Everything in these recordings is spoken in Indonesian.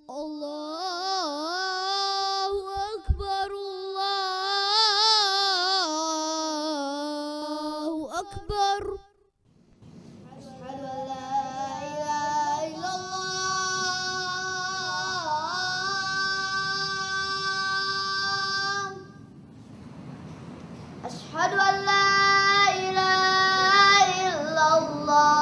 Allahu Akbar, Allahu Akbar. Asyhadu an la ilaha illallah. Asyhadu an la ilaha illallah.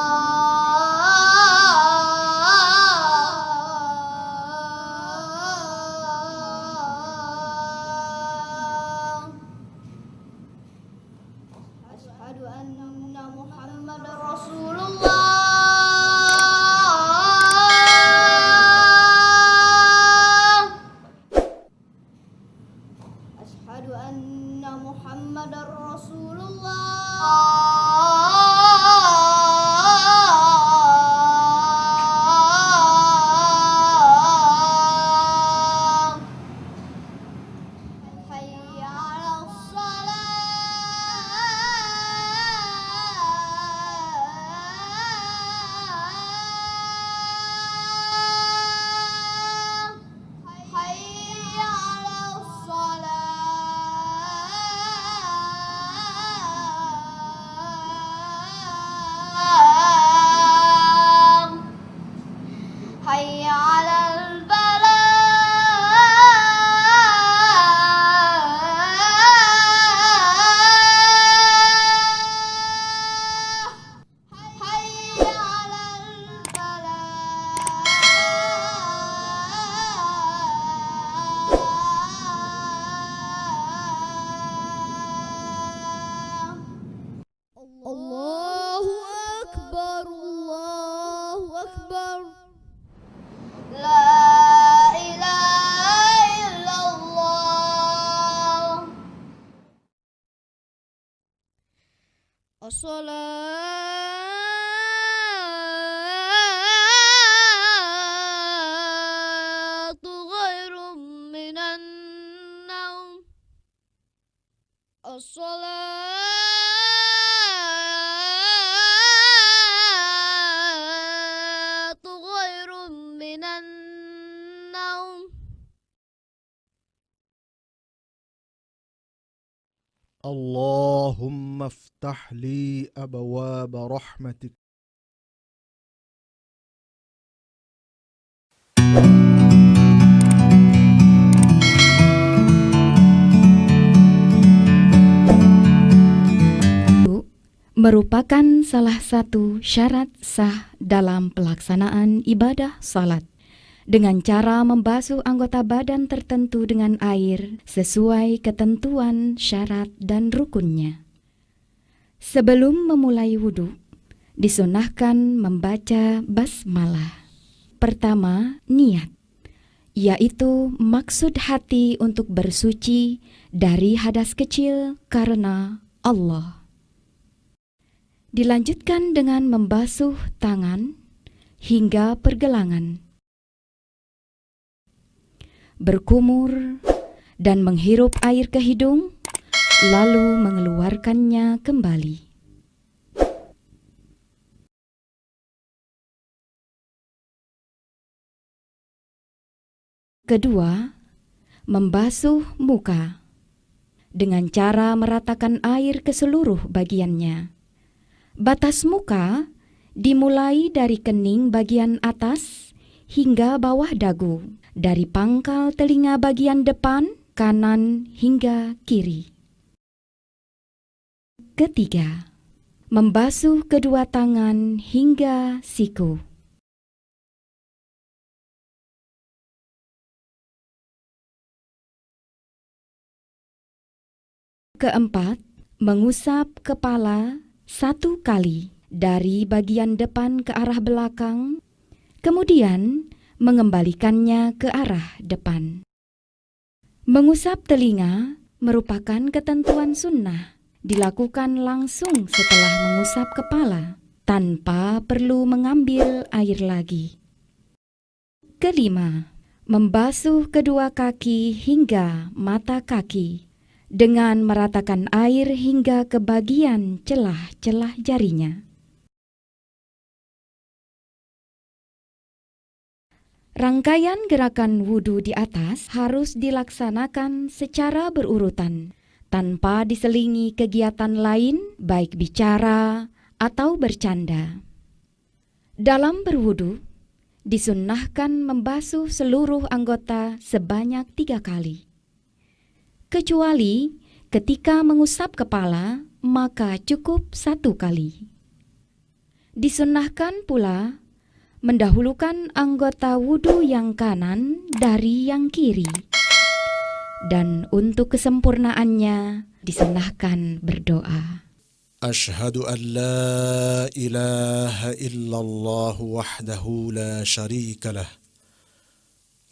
Asyhadu anna Muhammadar Rasulullah. Asyhadu anna Muhammadar Rasulullah. Hayya 'alas shalah. Hayya 'alas shalah. Hayya 'alal falah. Hayya 'alal falah. Allahu Akbar, Allahu Akbar. La ilaha illallah. As-salatu khairum minan naum. As-salatu khairum minan naum. اللهم افتح لي أبواب رحمتك. Merupakan salah satu syarat sah dalam pelaksanaan ibadah salat dengan cara membasuh anggota badan tertentu dengan air sesuai ketentuan syarat dan rukunnya. Sebelum memulai wudhu, disunahkan membaca basmalah. Pertama, niat, yaitu maksud hati untuk bersuci dari hadas kecil karena Allah. Dilanjutkan dengan membasuh tangan hingga pergelangan, berkumur dan menghirup air ke hidung, lalu mengeluarkannya kembali. Kedua, membasuh muka dengan cara meratakan air ke seluruh bagiannya. Batas muka dimulai dari kening bagian atas hingga bawah dagu, dari pangkal telinga bagian depan, kanan hingga kiri. Ketiga, membasuh kedua tangan hingga siku. Keempat, mengusap kepala 1 kali dari bagian depan ke arah belakang, kemudian mengembalikannya ke arah depan. Mengusap telinga merupakan ketentuan sunnah, dilakukan langsung setelah mengusap kepala, tanpa perlu mengambil air lagi. Kelima, membasuh kedua kaki hingga mata kaki dengan meratakan air hingga ke bagian celah-celah jarinya. Rangkaian gerakan wudhu di atas harus dilaksanakan secara berurutan, tanpa diselingi kegiatan lain, baik bicara atau bercanda. Dalam berwudhu, disunnahkan membasuh seluruh anggota sebanyak 3 kali. Kecuali ketika mengusap kepala, maka cukup 1 kali. Disunnahkan pula mendahulukan anggota wudhu yang kanan dari yang kiri. Dan untuk kesempurnaannya, disunnahkan berdoa. أشهد أن لا إله إلا الله وحده لا شريك له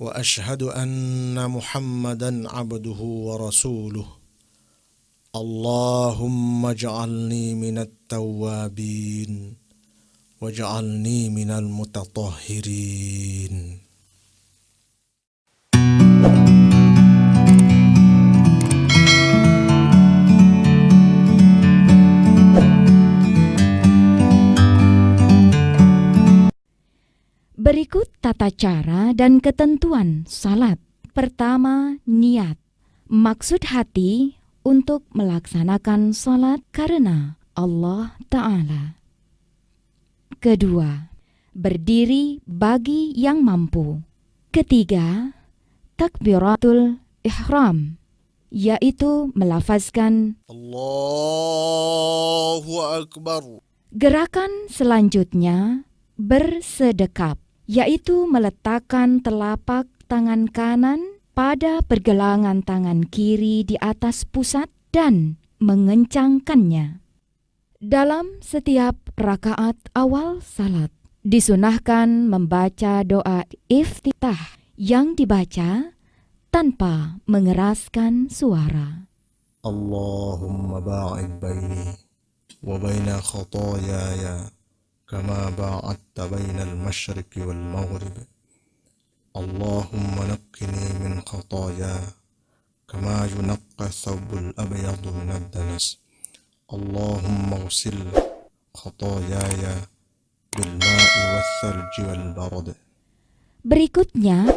وأشهد أن محمدا عبده ورسوله اللهم اجعلني من التوابين واجعلني من المتطهرين. Berikut tata cara dan ketentuan salat. Pertama, niat. Maksud hati untuk melaksanakan salat karena Allah Ta'ala. Kedua, berdiri bagi yang mampu. Ketiga, takbiratul ihram, yaitu melafazkan Allahu Akbar. Gerakan selanjutnya bersedekap, yaitu meletakkan telapak tangan kanan pada pergelangan tangan kiri di atas pusat dan mengencangkannya. Dalam setiap rakaat awal salat, disunahkan membaca doa iftitah yang dibaca tanpa mengeraskan suara. Allahumma ba'id baini wa baina khataayaya kama ba'adta baina al-masyriqi wal-maghrib. Allahumma naqqini min khataaya kama yunaqqa thawbul abyadu min ad-danas. Allahumma ghsil khataayaya bil ma'i wath-thalji wal barad. Berikutnya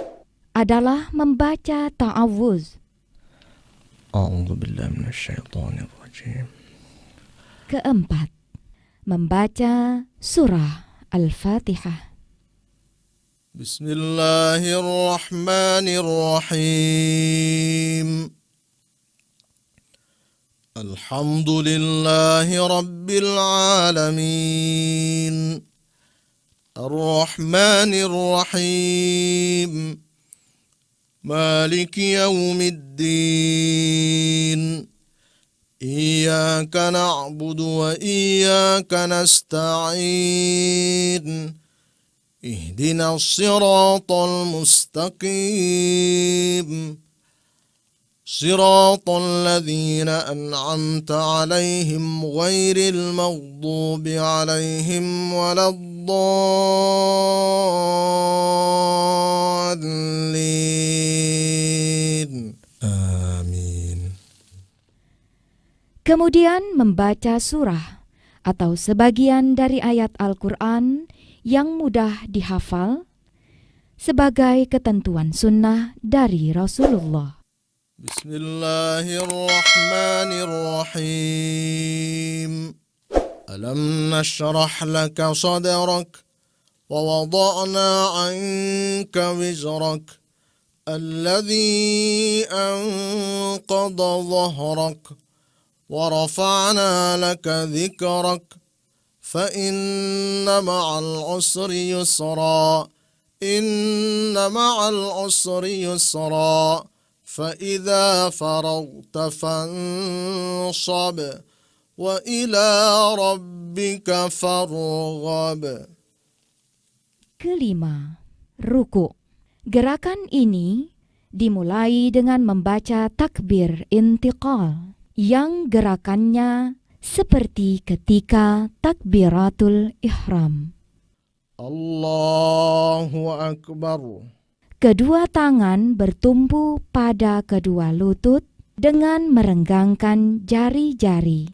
adalah membaca ta'awuz. A'udzu billahi minasy syaithanir rajim. Keempat, membaca surah Al-Fatihah. Bismillahirrahmanirrahim. Alhamdulillahi rabbil alamin. Ar-Rahmanir Rahim. Maliki yaumiddin. Iyyaka na'budu wa iyyaka nasta'in. Ihdinas siratal mustaqim. صراط الذين أنعمت عليهم غير المغضوب عليهم ولا الضالين آمين. Kemudian membaca surah atau sebagian dari ayat Al-Quran yang mudah dihafal sebagai ketentuan sunnah dari Rasulullah. Bismillahirrahmanirrahim. Alam nashrah laka sadrak wa wada'na 'anka wizrak alladhi anqadha dhahrak wa rafa'na laka dhikrak fa inna ma'al usri yusra inna ma'al usri yusra فإذا فرغت فانصب وإلى ربك فارغب. Kelima, ruku. Gerakan ini dimulai dengan membaca takbir intiqal yang gerakannya seperti ketika takbiratul ihram. Allahu Akbar. Kedua tangan bertumpu pada kedua lutut dengan merenggangkan jari-jari.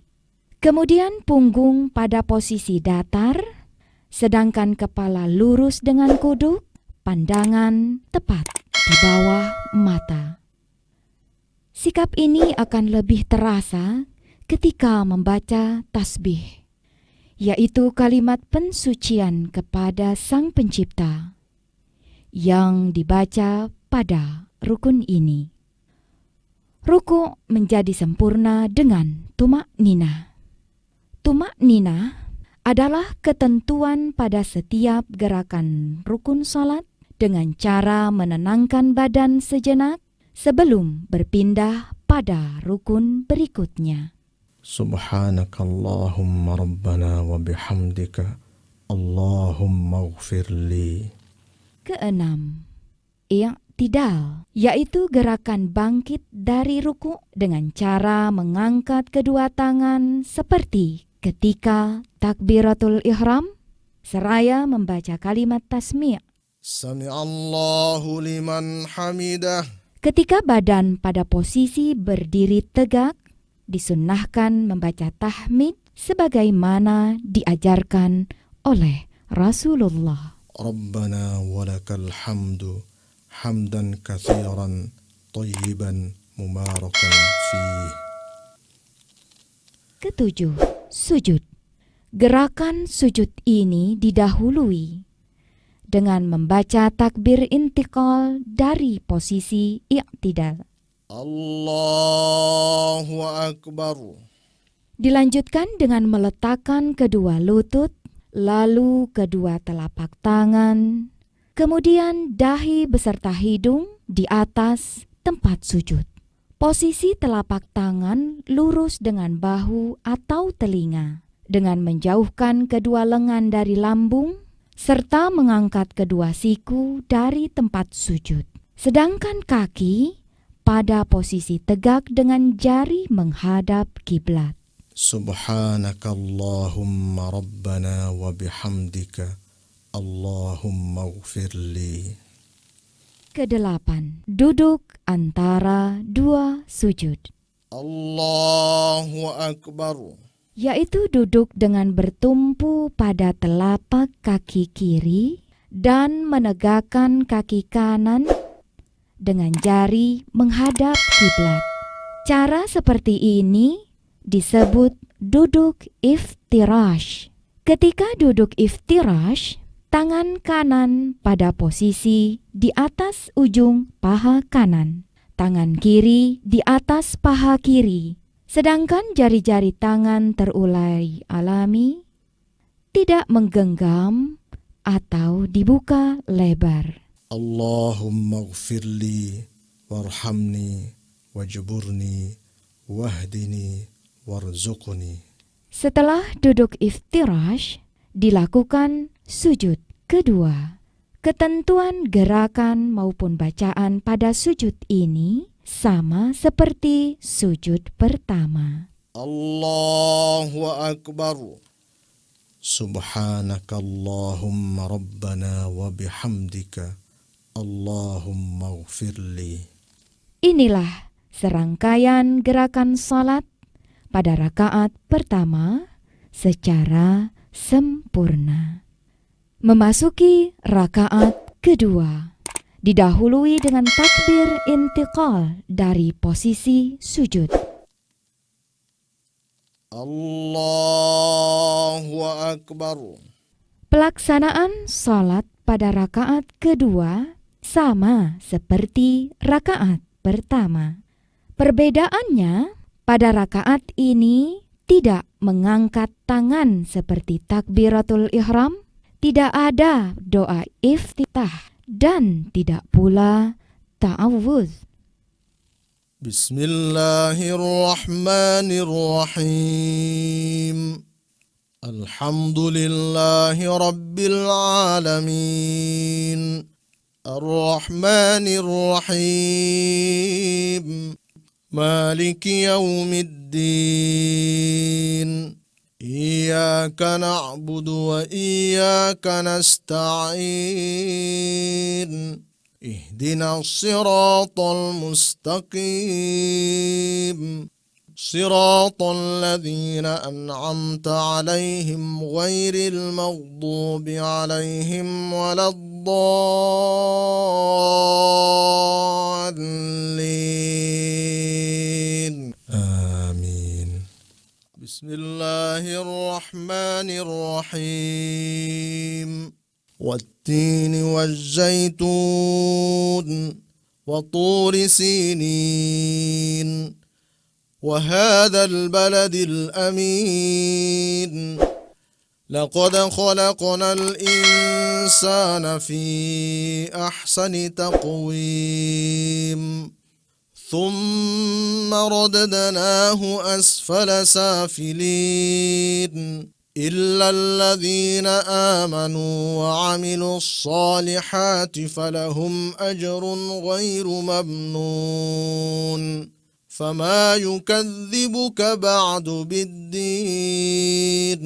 Kemudian punggung pada posisi datar, sedangkan kepala lurus dengan kuduk pandangan tepat di bawah mata. Sikap ini akan lebih terasa ketika membaca tasbih, yaitu kalimat pensucian kepada Sang Pencipta yang dibaca pada rukun ini. Ruku menjadi sempurna dengan tumak-ninah. Tumak-ninah adalah ketentuan pada setiap gerakan rukun salat dengan cara menenangkan badan sejenak sebelum berpindah pada rukun berikutnya. Subhanakallahumma rabbana wa bihamdika Allahumma ighfirli. Keenam, i'tidal, yaitu gerakan bangkit dari ruku dengan cara mengangkat kedua tangan seperti ketika takbiratul ihram seraya membaca kalimat tasmi'. Sami'allahu liman hamidah. Ketika badan pada posisi berdiri tegak, disunnahkan membaca tahmid sebagaimana diajarkan oleh Rasulullah. Rabbana walakal hamdu hamdan katsiran tayyiban mubarakan fih. Ketujuh, sujud. Gerakan sujud ini didahului dengan membaca takbir intiqal dari posisi i'tidal. Allahu Akbar. Dilanjutkan dengan meletakkan kedua lutut, lalu kedua telapak tangan, kemudian dahi beserta hidung di atas tempat sujud. Posisi telapak tangan lurus dengan bahu atau telinga, dengan menjauhkan kedua lengan dari lambung, serta mengangkat kedua siku dari tempat sujud. Sedangkan kaki pada posisi tegak dengan jari menghadap kiblat. Subhanakallahumma rabbana wa bihamdika Allahumma ighfirli. Kedelapan, duduk antara dua sujud. Allahu Akbar. Yaitu duduk dengan bertumpu pada telapak kaki kiri dan menegakkan kaki kanan dengan jari menghadap kiblat. Cara seperti ini disebut duduk iftirash. Ketika duduk iftirash, tangan kanan pada posisi di atas ujung paha kanan, tangan kiri di atas paha kiri, sedangkan jari-jari tangan terulai alami, tidak menggenggam atau dibuka lebar. Allahumma ighfirli warhamni wajburni wahdini warzuqni. Setelah duduk iftirash, dilakukan sujud kedua. Ketentuan gerakan maupun bacaan pada sujud ini sama seperti sujud pertama. Allahu Akbar. Subhanakallahumma rabbana wa bihamdika Allahumma ighfirli. Inilah serangkaian gerakan salat pada rakaat pertama secara sempurna. Memasuki rakaat kedua, didahului dengan takbir intiqal dari posisi sujud. Allahu Akbar. Pelaksanaan salat pada rakaat kedua sama seperti rakaat pertama. Perbedaannya, pada rakaat ini tidak mengangkat tangan seperti takbiratul ihram, tidak ada doa iftitah, dan tidak pula ta'awudz. Bismillahirrahmanirrahim. Alhamdulillahi rabbil alamin. Ar-Rahmanir-Rahim. Maliki yaumiddin. Iyyaka na'budu wa iyyaka nasta'in. Ihdinas siratal mustaqim. صراط الذين أنعمت عليهم غير المغضوب عليهم ولا الضالين آمين. بسم الله الرحمن الرحيم. والتين والزيتون وطور سينين وهذا البلد الأمين لقد خلقنا الإنسان في أحسن تقويم ثم رددناه أسفل سافلين إلا الذين آمنوا وعملوا الصالحات فلهم أجر غير ممنون فما يكذبك بعد بالدين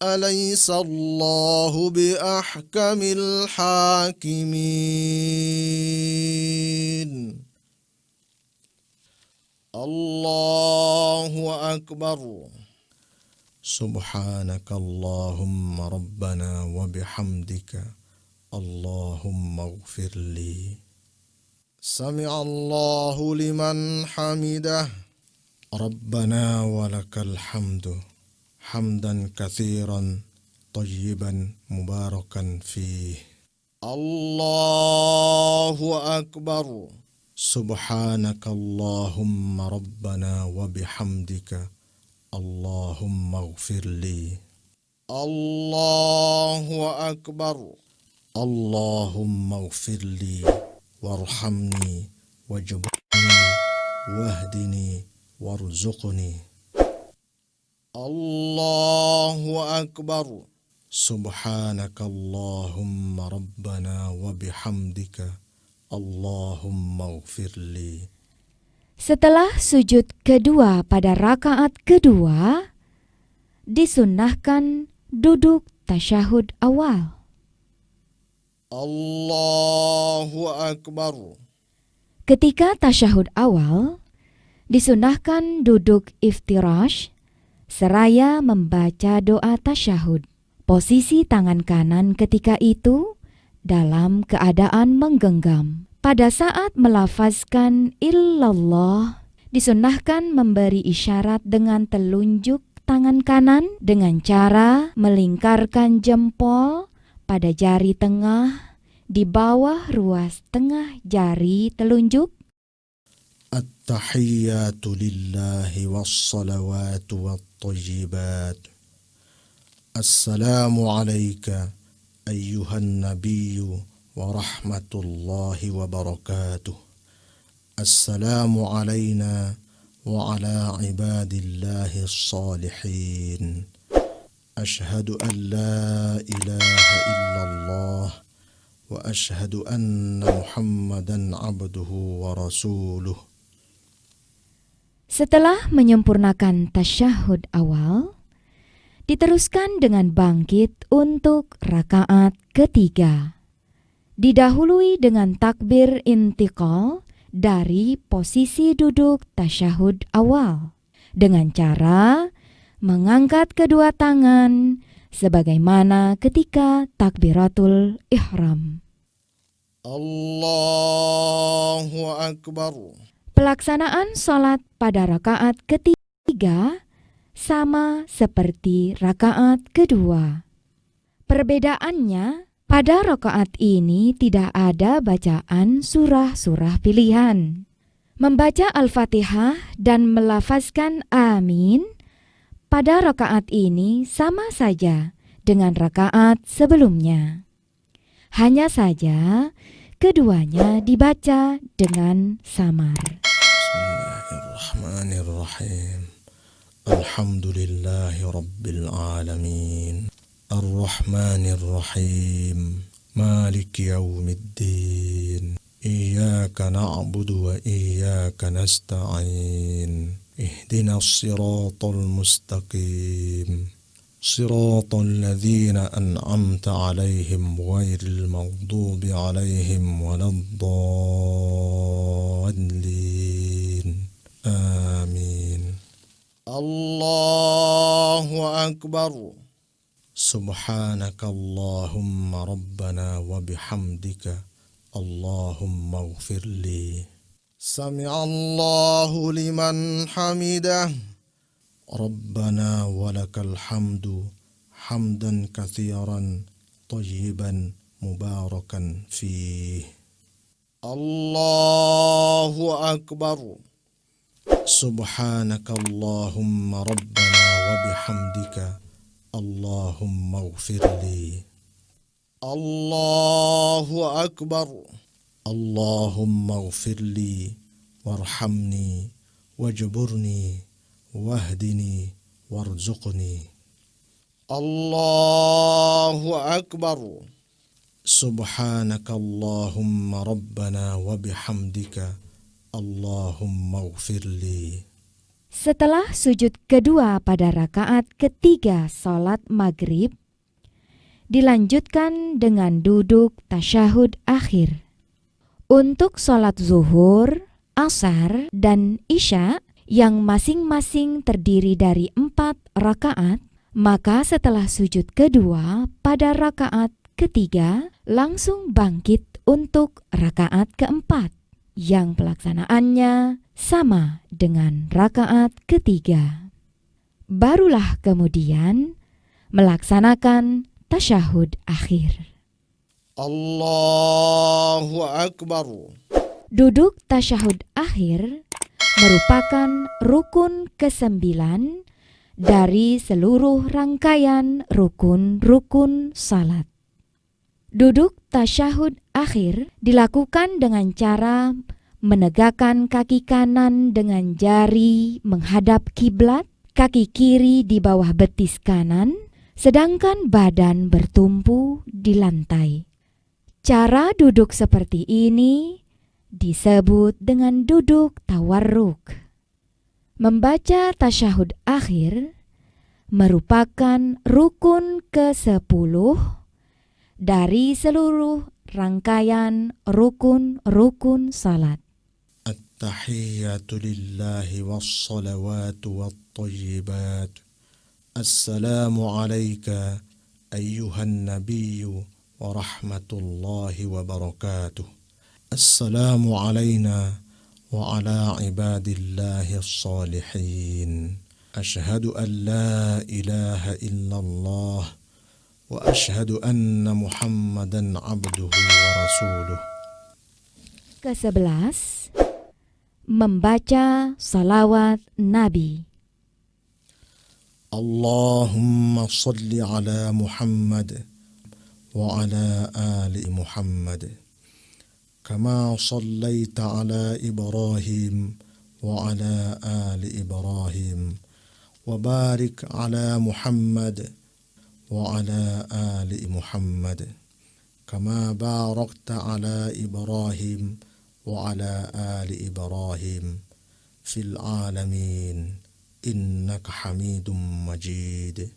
أليس الله بأحكم الحاكمين الله أكبر. سبحانك اللهم ربنا وبحمدك اللهم اغفر لي. سمع الله لمن حمده. ربنا ولك الحمد حمدا كثيرا طيبا مباركا فيه. الله أكبر. سبحانك اللهم ربنا وبحمدك اللهم اغفر لي. الله أكبر. اللهم اغفر لي وارحمني واجبرني واهدني وارزقني. الله أكبر. سبحانك اللهم ربنا وبحمدك اللهم اغفر لي. Setelah sujud kedua pada rakaat kedua, disunnahkan duduk tasyahud awal. Allahu Akbar. Ketika tasyahud awal, disunnahkan duduk iftirash seraya membaca doa tasyahud. Posisi tangan kanan ketika itu dalam keadaan menggenggam. Pada saat melafazkan illallah, disunnahkan memberi isyarat dengan telunjuk tangan kanan dengan cara melingkarkan jempol pada jari tengah di bawah ruas tengah jari telunjuk. At-tahiyyatu lillahi was-salawatu wat-thayyibat. Assalamu alayka ayyuhan nabiyyu wa rahmatullahi wa barakatuh. Assalamu alayna wa ala ibadillahi as-salihin. Ashhadu an la ilaha illallah wa ashhadu anna Muhammadan abduhu wa rasuluh. Setelah menyempurnakan tasyahud awal, diteruskan dengan bangkit untuk rakaat ketiga. Didahului dengan takbir intiqal dari posisi duduk tasyahud awal dengan cara mengangkat kedua tangan sebagaimana ketika takbiratul ihram. Allahu Akbar. Pelaksanaan salat pada rakaat ketiga sama seperti rakaat kedua. Perbedaannya, pada rakaat ini tidak ada bacaan surah-surah pilihan. Membaca Al-Fatihah dan melafazkan amin pada rakaat ini sama saja dengan rakaat sebelumnya. Hanya saja keduanya dibaca dengan samar. Bismillahirrahmanirrahim. Alhamdulillahi rabbil alamin. Ar-Rahmanir-Rahim. Maliki yawmiddin. Iyyaka na'budu wa iyyaka nasta'in. Ihdinas siratal mustaqim. Siratal ladzina an'amta 'alaihim ghairil maghdubi 'alaihim waladdallin. Amin. أكبر سبحانك اللهم ربنا وبحمدك اللهم اغفر لي سمع الله لمن حمده ربنا ولك الحمد حمدا كثيرا طيبا مباركا فيه الله أكبر سبحانك اللهم ربنا وبحمدك اللهم اغفر لي الله أكبر اللهم اغفر لي وارحمني واجبرني واهدني وارزقني الله أكبر سبحانك اللهم ربنا وبحمدك اللهم اغفر لي. Setelah sujud kedua pada rakaat ketiga salat maghrib, dilanjutkan dengan duduk tasyahud akhir. Untuk salat zuhur, asar, dan isya yang masing-masing terdiri dari 4 rakaat, maka setelah sujud kedua pada rakaat ketiga, langsung bangkit untuk rakaat keempat, yang pelaksanaannya sama dengan rakaat ketiga. Barulah kemudian melaksanakan tasyahud akhir. Allahu Akbar. Duduk tasyahud akhir merupakan rukun ke-9 dari seluruh rangkaian rukun-rukun salat. Duduk tasyahud akhir dilakukan dengan cara menegakkan kaki kanan dengan jari menghadap kiblat, kaki kiri di bawah betis kanan, sedangkan badan bertumpu di lantai. Cara duduk seperti ini disebut dengan duduk tawarruk. Membaca tasyahud akhir merupakan rukun ke-10 dari seluruh rangkaian rukun-rukun salat. At-tahiyyatu lillahi was-salawatu wat-thayyibat. Assalamu alayka ayyuhan nabiyyu wa rahmatullahi wa barakatuh. Assalamu alayna wa ala ibadillahi as-salihin. Ashhadu an la ilaha illallah wa ashhadu anna Muhammadan abduhu wa rasuluh. Ke-11, membaca salawat Nabi. Allahumma salli ala Muhammad wa ala ali Muhammad kama sallaita ala Ibrahim wa ala ali Ibrahim wa barik ala Muhammad وعلى آل محمد كما باركت على إبراهيم وعلى آل إبراهيم في العالمين إنك حميد مجيد.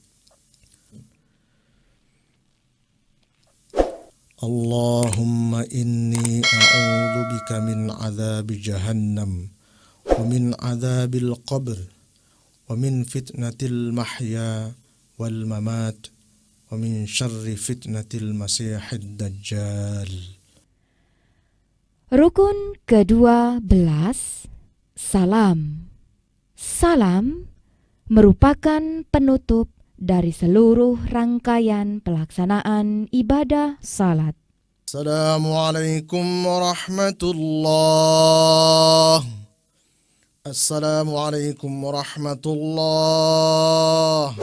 اللهم إني أعوذ بك من عذاب جهنم ومن عذاب القبر ومن فتنة المحيا والممات ومن شر فتنة المسيح الدجال. Rukun ke-12, salam. Salam merupakan penutup dari seluruh rangkaian pelaksanaan ibadah salat. Assalamualaikum warahmatullah. Assalamualaikum warahmatullah.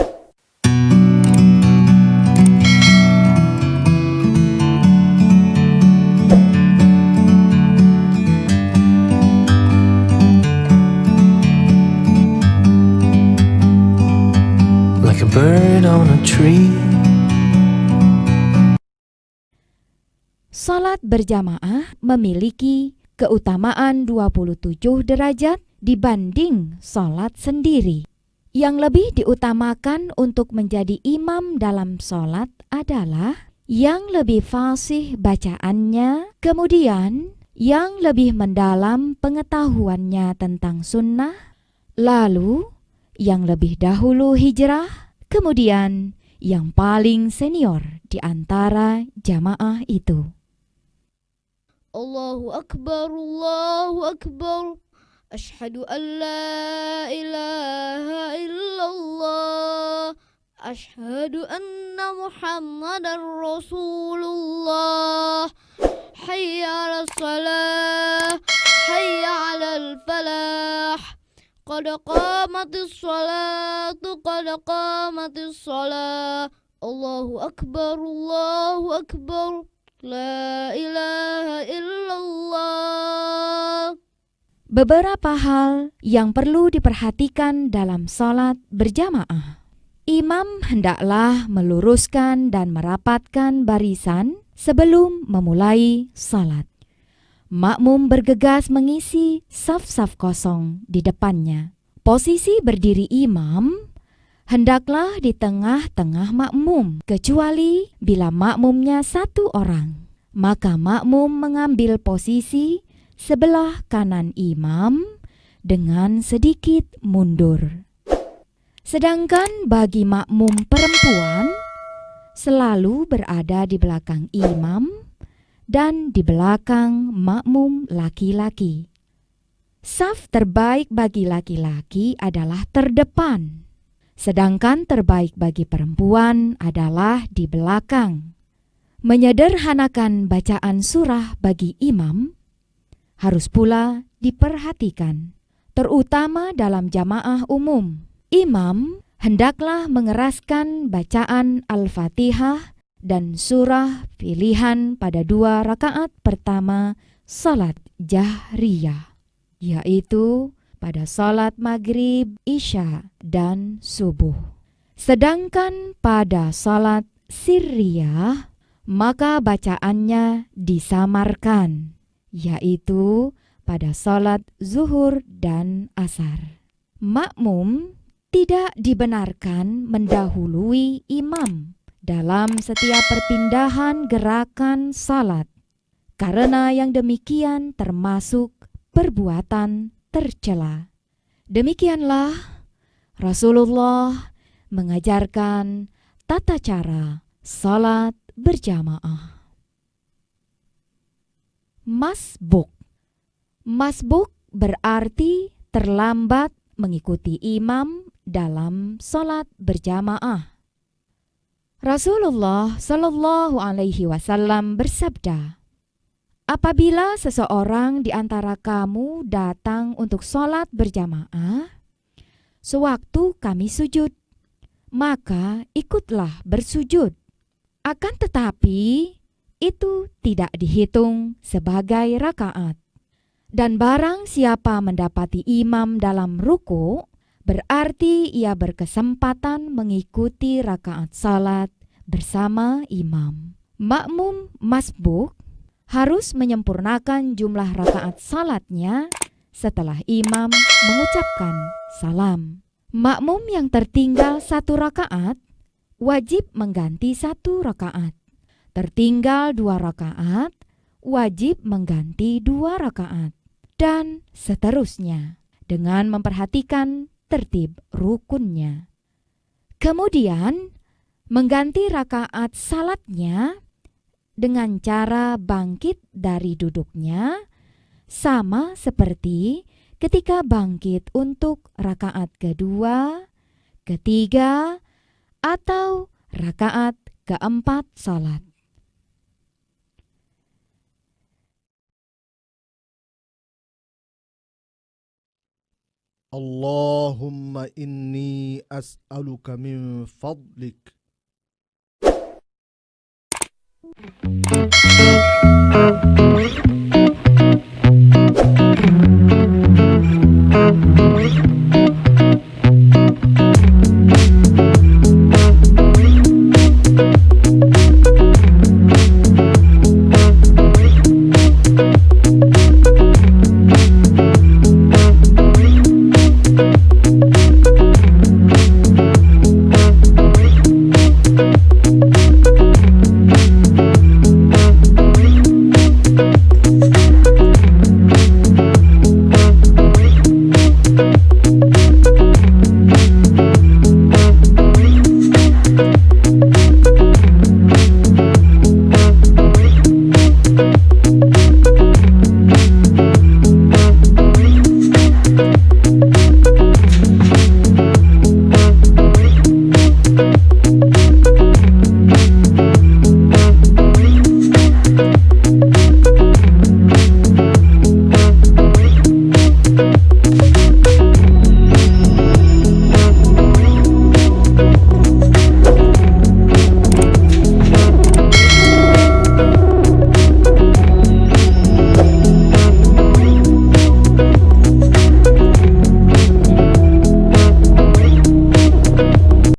Like a bird on a tree. Salat berjamaah memiliki keutamaan 27 derajat dibanding salat sendiri. Yang lebih diutamakan untuk menjadi imam dalam salat adalah yang lebih fasih bacaannya, kemudian yang lebih mendalam pengetahuannya tentang sunnah, lalu yang lebih dahulu hijrah, Kemudian yang paling senior di antara jamaah itu. Allahu Akbar, Allahu Akbar. Ashhadu an la ilaha illallah. Ashhadu anna Muhammadar Rasulullah. Hayya 'alas salah, hayya 'alal falah. Qad qamatis salatu, qad qamatis salah. Allahu Akbar, Allahu Akbar. La ilaha illallah. Beberapa hal yang perlu diperhatikan dalam salat berjamaah. Imam hendaklah meluruskan dan merapatkan barisan sebelum memulai salat. Makmum bergegas mengisi saf-saf kosong di depannya. Posisi berdiri imam hendaklah di tengah-tengah makmum, kecuali bila makmumnya satu orang. Maka makmum mengambil posisi sebelah kanan imam dengan sedikit mundur. Sedangkan bagi makmum perempuan, selalu berada di belakang imam dan di belakang makmum laki-laki. Saf terbaik bagi laki-laki adalah terdepan, sedangkan terbaik bagi perempuan adalah di belakang. Menyederhanakan bacaan surah bagi imam harus pula diperhatikan, terutama dalam jamaah umum. Imam hendaklah mengeraskan bacaan Al-Fatihah dan surah pilihan pada 2 rakaat pertama salat jahriyah, yaitu pada salat maghrib, isya, dan subuh. Sedangkan pada salat sirriyah, maka bacaannya disamarkan, yaitu pada salat zuhur dan asar. Makmum tidak dibenarkan mendahului imam dalam setiap perpindahan gerakan salat, karena yang demikian termasuk perbuatan tercela. Demikianlah Rasulullah mengajarkan tata cara salat berjamaah. Masbuk. Masbuk berarti terlambat mengikuti imam dalam salat berjamaah. Rasulullah Shallallahu Alaihi Wasallam bersabda, apabila seseorang di antara kamu datang untuk salat berjamaah, sewaktu kami sujud, maka ikutlah bersujud. Akan tetapi, itu tidak dihitung sebagai rakaat. Dan barang siapa mendapati imam dalam ruku, berarti ia berkesempatan mengikuti rakaat salat bersama imam. Makmum masbuk harus menyempurnakan jumlah rakaat salatnya setelah imam mengucapkan salam. Makmum yang tertinggal 1 rakaat wajib mengganti 1 rakaat. Tertinggal 2 rakaat wajib mengganti 2 rakaat. Dan seterusnya dengan memperhatikan tertib rukunnya. Kemudian mengganti rakaat salatnya dengan cara bangkit dari duduknya, sama seperti ketika bangkit untuk rakaat kedua, ketiga, atau rakaat keempat salat. Allahumma inni as'aluka min fadlik.